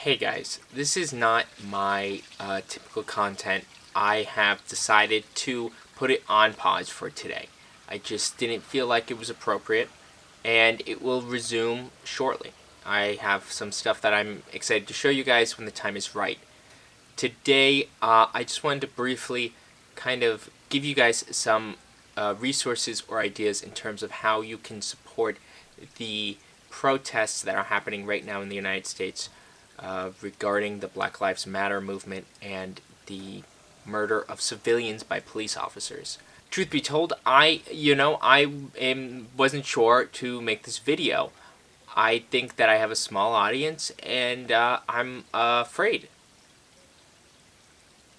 Hey guys, this is not my typical content. I have decided to put it on pause for today. I just didn't feel like it was appropriate, and it will resume shortly. I have some stuff that I'm excited to show you guys when the time is right. Today, I just wanted to briefly kind of give you guys some resources or ideas in terms of how you can support the protests that are happening right now in the United States regarding the Black Lives Matter movement and the murder of civilians by police officers. Truth be told, I wasn't sure to make this video. I think that I have a small audience, and I'm afraid.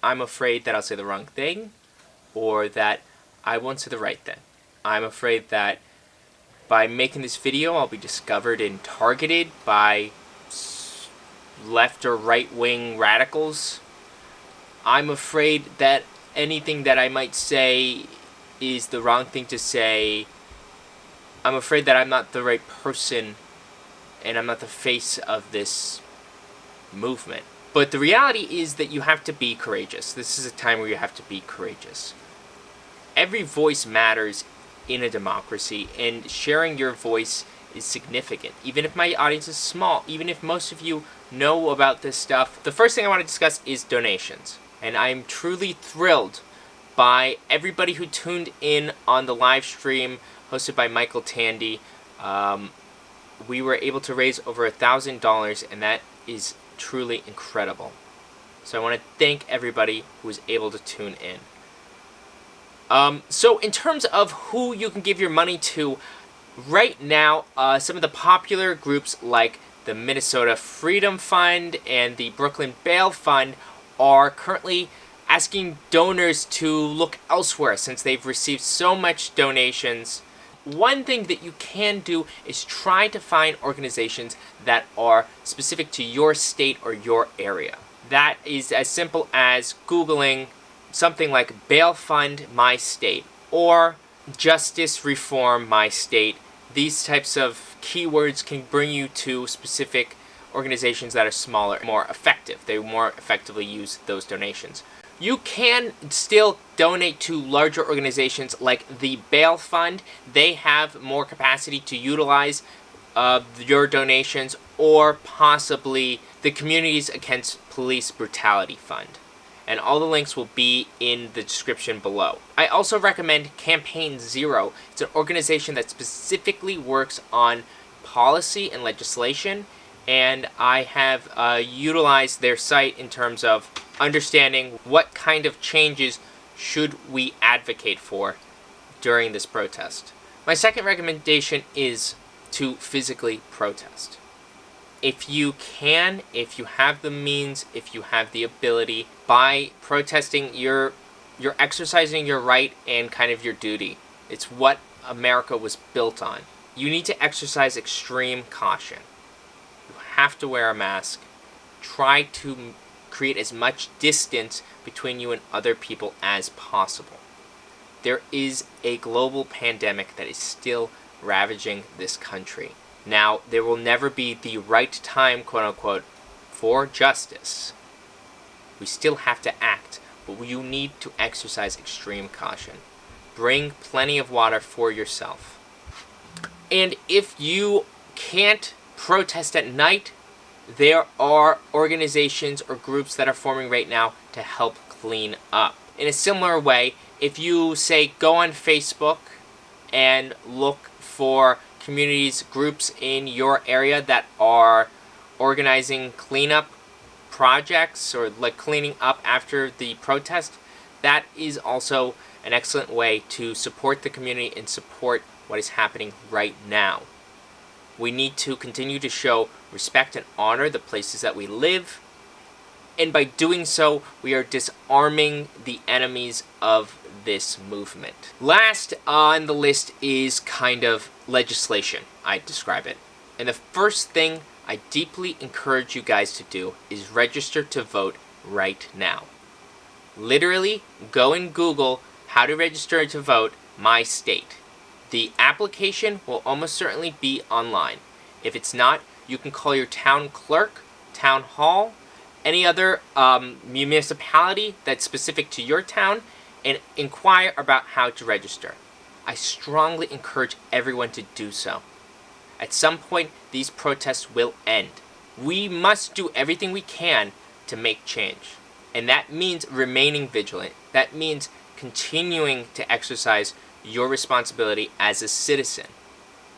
I'm afraid that I'll say the wrong thing, or that I won't say the right thing. I'm afraid that by making this video, I'll be discovered and targeted by left or right-wing radicals. I'm afraid that anything that I might say is the wrong thing to say. I'm afraid that I'm not the right person and I'm not the face of this movement. But the reality is that you have to be courageous. This is a time where you have to be courageous. Every voice matters in a democracy, and sharing your voice is significant. Even if my audience is small, even if most of you know about this stuff, the first thing I want to discuss is donations. And I'm truly thrilled by everybody who tuned in on the live stream hosted by Michael Tandy. We were able to raise over $1,000, and that is truly incredible. So I want to thank everybody who was able to tune in. So in terms of who you can give your money to, right now, some of the popular groups like the Minnesota Freedom Fund and the Brooklyn Bail Fund are currently asking donors to look elsewhere since they've received so much donations. One thing that you can do is try to find organizations that are specific to your state or your area. That is as simple as Googling something like Bail Fund My State or Justice Reform My State. These types of keywords can bring you to specific organizations that are smaller, more effective. They more effectively use those donations. You can still donate to larger organizations like the Bail Fund. They have more capacity to utilize your donations, or possibly the Communities Against Police Brutality Fund. And all the links will be in the description below. I also recommend Campaign Zero. It's an organization that specifically works on policy and legislation, and I have utilized their site in terms of understanding what kind of changes should we advocate for during this protest. My second recommendation is to physically protest. If you can, if you have the means, if you have the ability, by protesting, you're exercising your right and kind of your duty. It's what America was built on. You need to exercise extreme caution. You have to wear a mask. Try to create as much distance between you and other people as possible. There is a global pandemic that is still ravaging this country. Now, there will never be the right time, quote-unquote, for justice. We still have to act, but you need to exercise extreme caution. Bring plenty of water for yourself. And if you can't protest at night, there are organizations or groups that are forming right now to help clean up. In a similar way, if you, say, go on Facebook and look for communities, groups in your area that are organizing cleanup projects or like cleaning up after the protest, that is also an excellent way to support the community and support what is happening right now. We need to continue to show respect and honor the places that we live, and by doing so, we are disarming the enemies of this movement. Last on the list is kind of legislation, I describe it. And the first thing I deeply encourage you guys to do is register to vote right now. Literally, go and Google how to register to vote my state. The application will almost certainly be online. If it's not, you can call your town clerk town hall, any other municipality that's specific to your town, and inquire about how to register. I strongly encourage everyone to do so. At some point, these protests will end. We must do everything we can to make change. And that means remaining vigilant. That means continuing to exercise your responsibility as a citizen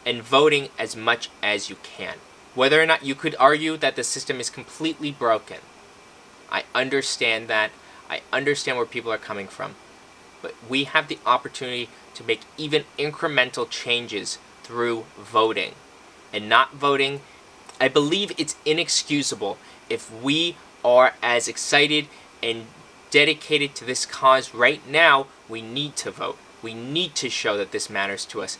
and voting as much as you can. Whether or not you could argue that the system is completely broken, I understand that. I understand where people are coming from. But we have the opportunity to make even incremental changes through voting. And not voting, I believe it's inexcusable if we are as excited and dedicated to this cause right now. We need to vote. We need to show that this matters to us.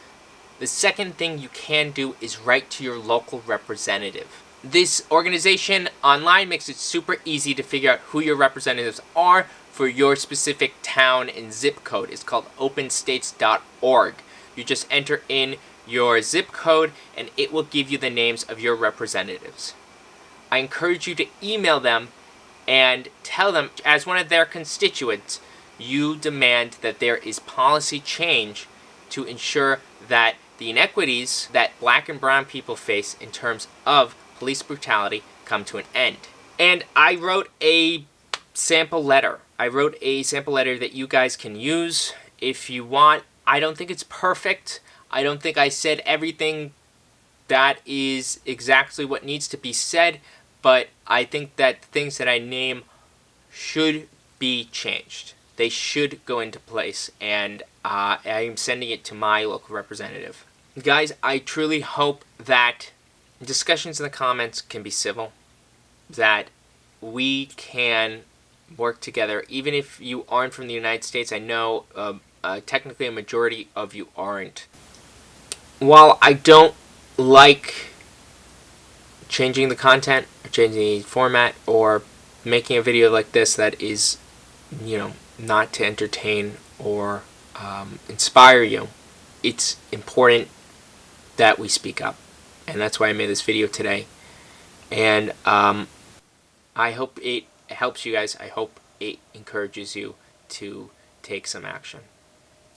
The second thing you can do is write to your local representative. This organization online makes it super easy to figure out who your representatives are for your specific town and zip code. It's called openstates.org. You just enter in your zip code and it will give you the names of your representatives. I encourage you to email them and tell them, as one of their constituents, you demand that there is policy change to ensure that the inequities that black and brown people face in terms of police brutality come to an end. And I wrote a sample letter. That you guys can use if you want. I don't think it's perfect. I don't think I said everything that is exactly what needs to be said, but I think that things that I name should be changed. They should go into place, and I am sending it to my local representative. Guys, I truly hope that discussions in the comments can be civil, that we can work together. Even if you aren't from the United States, I know technically a majority of you aren't. While I don't like changing the content, or changing the format, or making a video like this that is, not to entertain or inspire you, it's important that we speak up. And that's why I made this video today. And I hope it helps you guys. I hope it encourages you to take some action.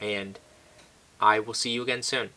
And I will see you again soon.